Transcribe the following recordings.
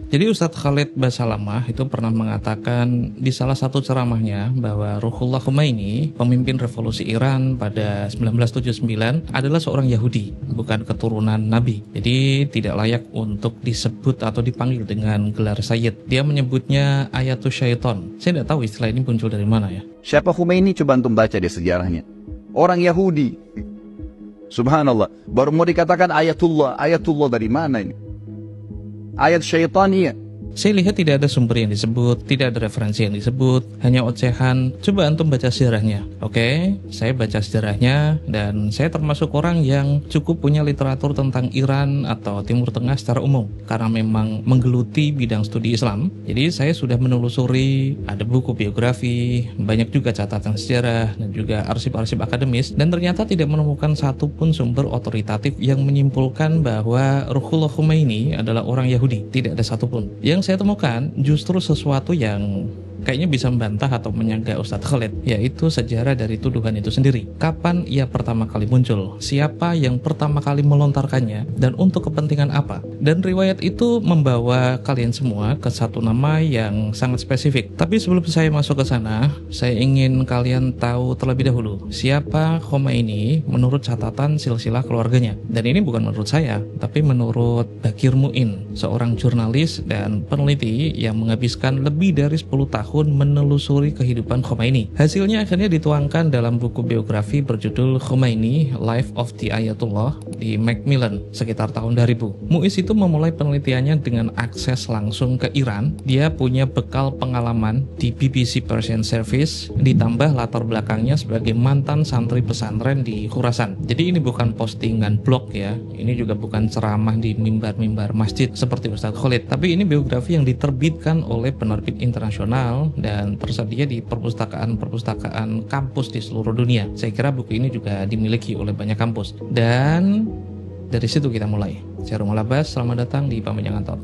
Jadi Ustadz Khalid Basalamah itu pernah mengatakan di salah satu ceramahnya bahwa Ruhollah Khomeini, pemimpin revolusi Iran pada 1979, adalah seorang Yahudi, bukan keturunan Nabi. Jadi tidak layak untuk disebut atau dipanggil dengan gelar Sayyid. Dia menyebutnya Ayatul Syaiton. Saya tidak tahu istilah ini muncul dari mana ya. Siapa Khomeini? Coba antum baca di sejarahnya. Orang Yahudi. Subhanallah. Baru mau dikatakan Ayatullah. Ayatullah dari mana ini? Ayat syaitan, iya. Saya lihat tidak ada sumber yang disebut, tidak ada referensi yang disebut, hanya ocehan. Coba antum baca sejarahnya. Oke, saya baca sejarahnya dan saya termasuk orang yang cukup punya literatur tentang Iran atau Timur Tengah secara umum. Karena memang menggeluti bidang studi Islam, jadi saya sudah menelusuri, ada buku biografi, banyak juga catatan sejarah dan juga arsip-arsip akademis, dan ternyata tidak menemukan satupun sumber otoritatif yang menyimpulkan bahwa Ruhollah Khomeini adalah orang Yahudi. Tidak ada satupun. Yang saya temukan justru sesuatu yang kayaknya bisa membantah atau menyanggah Ustadz Khalid, yaitu sejarah dari tuduhan itu sendiri. Kapan ia pertama kali muncul? Siapa yang pertama kali melontarkannya? Dan untuk kepentingan apa? Dan riwayat itu membawa kalian semua ke satu nama yang sangat spesifik. Tapi sebelum saya masuk ke sana, saya ingin kalian tahu terlebih dahulu siapa Khomeini menurut catatan silsilah keluarganya. Dan ini bukan menurut saya, tapi menurut Bakir Mu'in, seorang jurnalis dan peneliti yang menghabiskan lebih dari 10 tahun menelusuri kehidupan Khomeini. Hasilnya akhirnya dituangkan dalam buku biografi berjudul Khomeini, Life of the Ayatollah di Macmillan sekitar tahun 2000. Muiz itu memulai penelitiannya dengan akses langsung ke Iran. Dia punya bekal pengalaman di BBC Persian Service, ditambah latar belakangnya sebagai mantan santri pesantren di Khurasan. Jadi ini bukan postingan blog ya, ini juga bukan ceramah di mimbar-mimbar masjid seperti Ustadz Khalid, tapi ini biografi yang diterbitkan oleh penerbit internasional dan tersedia di perpustakaan kampus di seluruh dunia. Saya kira buku ini juga dimiliki oleh banyak kampus. Dan dari situ kita mulai. Saya Romuald Abbas, selamat datang di Pamit Jangan Talk.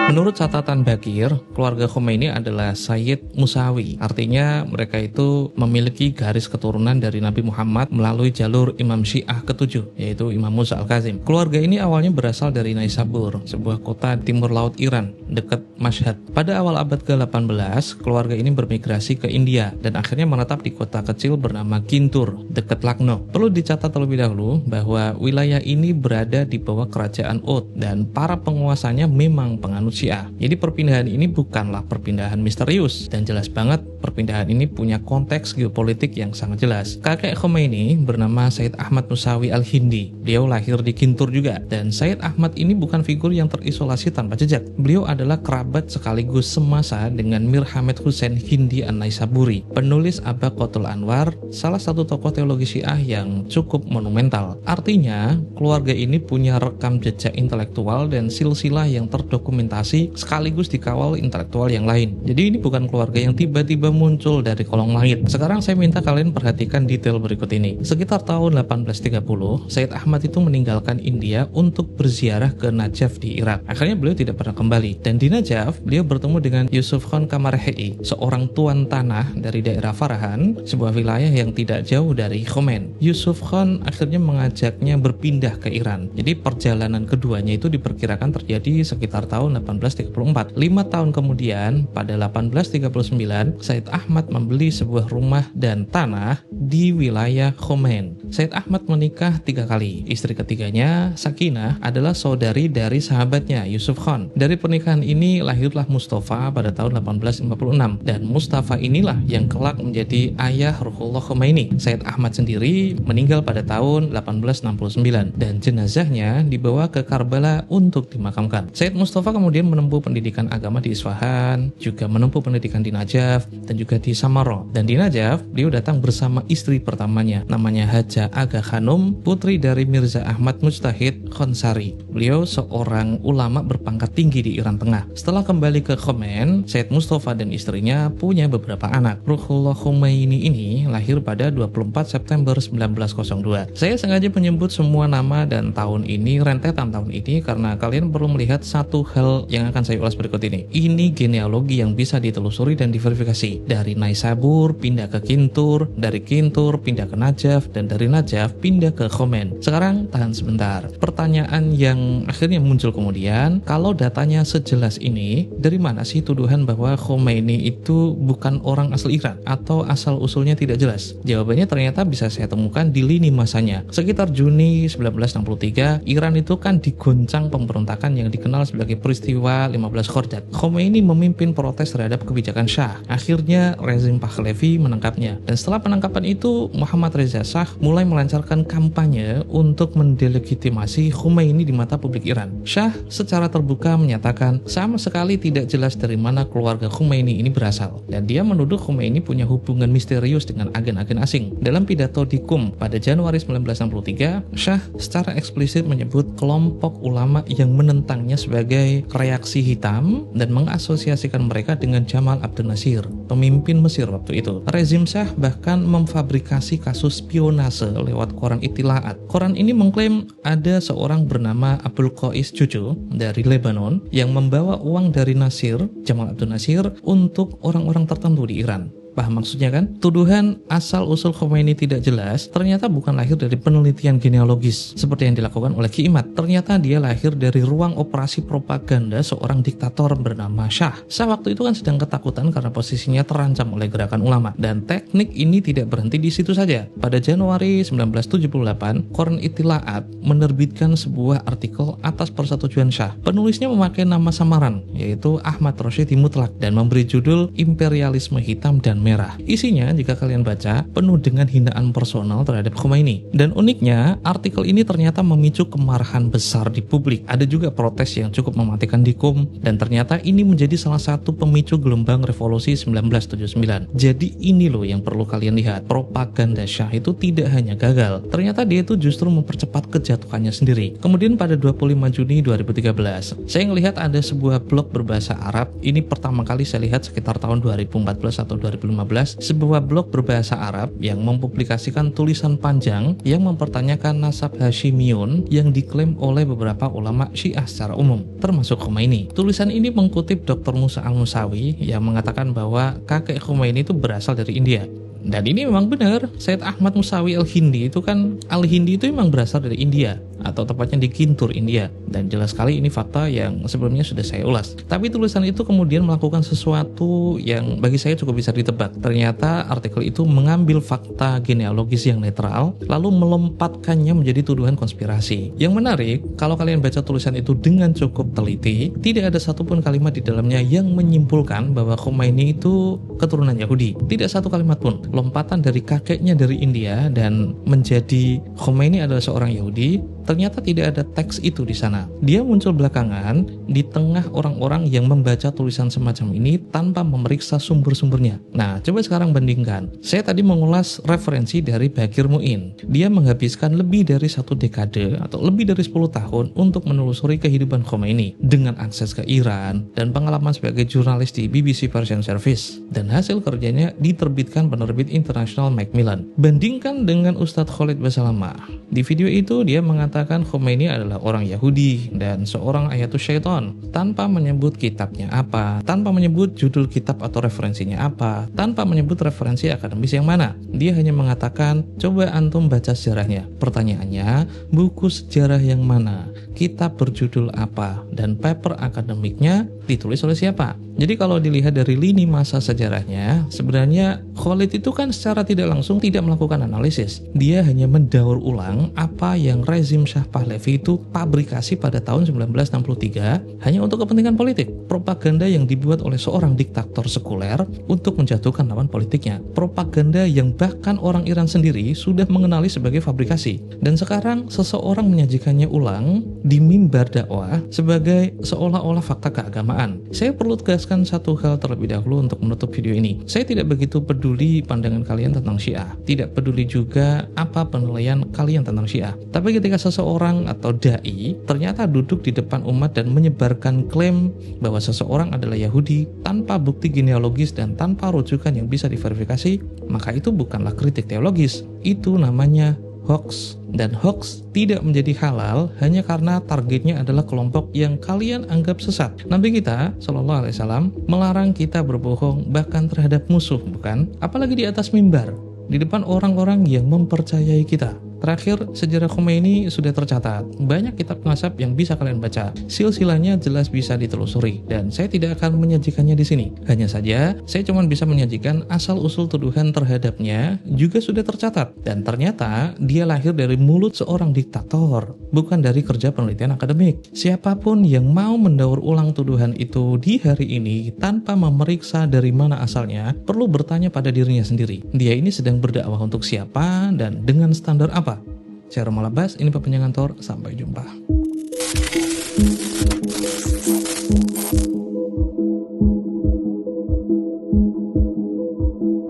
Menurut catatan Bakir, keluarga Khomeini adalah Sayyid Musawi. Artinya mereka itu memiliki garis keturunan dari Nabi Muhammad melalui jalur Imam Syiah ke-7, yaitu Imam Musa Al-Kazim. Keluarga ini awalnya berasal dari Naisabur, sebuah kota timur laut Iran, dekat Mashhad. Pada awal abad ke-18, keluarga ini bermigrasi ke India dan akhirnya menetap di kota kecil bernama Gintur, dekat Lucknow. Perlu dicatat terlebih dahulu bahwa wilayah ini berada di bawah kerajaan Oud dan para penguasanya memang penganut Syiah. Jadi perpindahan ini bukanlah perpindahan misterius dan jelas banget perpindahan ini punya konteks geopolitik yang sangat jelas. Kakek Khomeini bernama Sayyid Ahmad Musawi Al-Hindi. Beliau lahir di Gintur juga dan Sayyid Ahmad ini bukan figur yang terisolasi tanpa jejak. Beliau adalah kerabat sekaligus semasa dengan Mir Hamid Hussein Hindi An-Naisaburi, penulis Abaqatul Anwar, salah satu tokoh teologi Syiah yang cukup monumental. Artinya, keluarga ini punya rekam jejak intelektual dan silsilah yang terdokumentasi sekaligus dikawal intelektual yang lain. Jadi ini bukan keluarga yang tiba-tiba muncul dari kolong langit. Sekarang saya minta kalian perhatikan detail berikut ini. Sekitar tahun 1830, Sayyid Ahmad itu meninggalkan India untuk berziarah ke Najaf di Irak. Akhirnya beliau tidak pernah kembali. Dan di Najaf, beliau bertemu dengan Yusuf Khan Kamarhei, seorang tuan tanah dari daerah Farahan, sebuah wilayah yang tidak jauh dari Khomein. Yusuf Khan akhirnya mengajaknya berpindah ke Iran. Jadi perjalanan keduanya itu diperkirakan terjadi sekitar tahun 1834. 5 tahun kemudian, pada 1839, Sayyid Ahmad membeli sebuah rumah dan tanah di wilayah Khomein. Sayyid Ahmad menikah 3 kali. Istri ketiganya, Sakinah, adalah saudari dari sahabatnya, Yusuf Khan. Dari pernikahan ini lahirlah Mustafa pada tahun 1856. Dan Mustafa inilah yang kelak menjadi ayah Ruhollah Khomeini. Sayyid Ahmad sendiri meninggal pada tahun 1869. Dan jenazahnya dibawa ke Karbala untuk dimakamkan. Sayyid Mustafa kemudian menempuh pendidikan agama di Isfahan, juga menempuh pendidikan di Najaf, dan juga di Samarra. Dan di Najaf, beliau datang bersama istri pertamanya, namanya Haja Aga Khanum, putri dari Mirza Ahmad Mujtahid Khonsari. Beliau seorang ulama berpangkat tinggi di Iran Tengah. Setelah kembali ke Khomein, Sayyid Mustafa dan istrinya punya beberapa anak. Ruhollah Khomeini ini lahir pada 24 September 1902. Saya sengaja menyebut semua nama dan tahun ini, rentetan tahun ini, karena kalian perlu melihat satu hal yang akan saya ulas berikut ini. Ini genealogi yang bisa ditelusuri dan diverifikasi. Khomeini. Dari Naisabur pindah ke Kintur, dari Kintur pindah ke Najaf, dan dari Najaf pindah ke Khomein. Sekarang tahan sebentar. Pertanyaan yang akhirnya muncul kemudian, kalau datanya sejelas ini, dari mana sih tuduhan bahwa Khomeini itu bukan orang asli Iran atau asal usulnya tidak jelas? Jawabannya ternyata bisa saya temukan di lini masanya. Sekitar Juni 1963, Iran itu kan digoncang pemberontakan yang dikenal sebagai peristiwa 15 Khordad. Khomeini memimpin protes terhadap kebijakan Shah. Akhirnya rezim Pahlavi menangkapnya. Dan setelah penangkapan itu, Muhammad Reza Shah mulai melancarkan kampanye untuk mendelegitimasi Khomeini di mata publik Iran. Shah secara terbuka menyatakan sama sekali tidak jelas dari mana keluarga Khomeini ini berasal. Dan dia menuduh Khomeini punya hubungan misterius dengan agen-agen asing. Dalam pidato di Qum pada Januari 1963, Shah secara eksplisit menyebut kelompok ulama yang menentangnya sebagai reaksi hitam dan mengasosiasikan mereka dengan Jamal Abdel Nasir, pemimpin Mesir waktu itu. Rezim Shah bahkan memfabrikasi kasus spionase lewat koran Ittilaat. Koran ini mengklaim ada seorang bernama Abul Qais Juju dari Lebanon yang membawa uang dari Nasir, Jamal Abdel Nasir, untuk orang-orang tertentu di Iran. Paham maksudnya kan? Tuduhan asal-usul Khomeini tidak jelas ternyata bukan lahir dari penelitian genealogis seperti yang dilakukan oleh Ki Imad. Ternyata dia lahir dari ruang operasi propaganda seorang diktator bernama Shah. Shah waktu itu kan sedang ketakutan karena posisinya terancam oleh gerakan ulama. Dan teknik ini tidak berhenti di situ saja. Pada Januari 1978, koran Ittilaat menerbitkan sebuah artikel atas persetujuan Shah. Penulisnya memakai nama samaran, yaitu Ahmad Rashidi Mutlak, dan memberi judul Imperialisme Hitam dan Merah. Isinya, jika kalian baca, penuh dengan hinaan personal terhadap Khomeini. Dan uniknya, artikel ini ternyata memicu kemarahan besar di publik. Ada juga protes yang cukup mematikan di Qum, dan ternyata ini menjadi salah satu pemicu gelombang revolusi 1979. Jadi ini loh yang perlu kalian lihat. Propaganda Shah itu tidak hanya gagal, ternyata dia itu justru mempercepat kejatuhannya sendiri. Kemudian pada 25 Juni 2013, saya melihat ada sebuah blog berbahasa Arab. Ini pertama kali saya lihat sekitar tahun 2014 atau 2015, sebuah blog berbahasa Arab yang mempublikasikan tulisan panjang yang mempertanyakan nasab Hashimiyun yang diklaim oleh beberapa ulama Syiah secara umum, termasuk Khomeini. Tulisan ini mengutip Dr. Musa Al-Musawi yang mengatakan bahwa kakek Khomeini itu berasal dari India. Dan ini memang benar. Sayyid Ahmad Musawi Al-Hindi itu kan, Al-Hindi itu memang berasal dari India, atau tepatnya di Kintur, India. Dan jelas sekali ini fakta yang sebelumnya sudah saya ulas. Tapi tulisan itu kemudian melakukan sesuatu yang bagi saya cukup bisa ditebak. Ternyata artikel itu mengambil fakta genealogis yang netral, lalu melompatkannya menjadi tuduhan konspirasi. Yang menarik, kalau kalian baca tulisan itu dengan cukup teliti, tidak ada satupun kalimat di dalamnya yang menyimpulkan bahwa Khomeini itu keturunan Yahudi. Tidak satu kalimat pun. Lompatan dari kakeknya dari India dan menjadi Khomeini adalah seorang Yahudi, ternyata tidak ada teks itu di sana. Dia muncul belakangan di tengah orang-orang yang membaca tulisan semacam ini tanpa memeriksa sumber-sumbernya. Nah, coba sekarang bandingkan. Saya tadi mengulas referensi dari Bakir Mu'in. Dia menghabiskan lebih dari 1 dekade atau lebih dari 10 tahun untuk menelusuri kehidupan Khomeini dengan akses ke Iran dan pengalaman sebagai jurnalis di BBC Persian Service. Dan hasil kerjanya diterbitkan penerbit internasional Macmillan. Bandingkan dengan Ustadz Khalid Basalamah. Di video itu dia mengatakan Khomeini adalah orang Yahudi dan seorang ayatus syaitan, tanpa menyebut kitabnya apa, tanpa menyebut judul kitab atau referensinya apa, tanpa menyebut referensi akademis yang mana. Dia hanya mengatakan, coba antum baca sejarahnya. Pertanyaannya, buku sejarah yang mana, kitab berjudul apa, dan paper akademiknya ditulis oleh siapa. Jadi kalau dilihat dari lini masa sejarahnya, sebenarnya Khalid itu kan secara tidak langsung tidak melakukan analisis. Dia hanya mendaur ulang apa yang rezim Shah Pahlavi itu pabrikasi pada tahun 1963 hanya untuk kepentingan politik. Propaganda yang dibuat oleh seorang diktator sekuler untuk menjatuhkan lawan politiknya. Propaganda yang bahkan orang Iran sendiri sudah mengenali sebagai fabrikasi. Dan sekarang seseorang menyajikannya ulang di mimbar dakwah sebagai seolah-olah fakta keagamaan. Saya perlu tegaskan satu hal terlebih dahulu untuk menutup video ini. Saya tidak begitu peduli pandangan kalian tentang Syiah. Tidak peduli juga apa penilaian kalian tentang Syiah. Tapi ketika seseorang atau dai ternyata duduk di depan umat dan menyebarkan klaim bahwa seseorang adalah Yahudi tanpa bukti genealogis dan tanpa rujukan yang bisa diverifikasi, maka itu bukanlah kritik teologis. Itu namanya hoax. Dan hoax tidak menjadi halal hanya karena targetnya adalah kelompok yang kalian anggap sesat. Nabi kita Shallallahu Alaihi Wasallam melarang kita berbohong bahkan terhadap musuh, bukan? Apalagi di atas mimbar, di depan orang-orang yang mempercayai kita. Terakhir, sejarah Khomeini sudah tercatat. Banyak kitab mazhab yang bisa kalian baca. Silsilahnya jelas bisa ditelusuri, dan saya tidak akan menyajikannya di sini. Hanya saja, saya cuma bisa menyajikan asal-usul tuduhan terhadapnya juga sudah tercatat. Dan ternyata, dia lahir dari mulut seorang diktator, bukan dari kerja penelitian akademik. Siapapun yang mau mendaur ulang tuduhan itu di hari ini tanpa memeriksa dari mana asalnya, perlu bertanya pada dirinya sendiri. Dia ini sedang berdakwah untuk siapa dan dengan standar apa? Saya Romal Abbas, ini Pepenjangan Tor, sampai jumpa.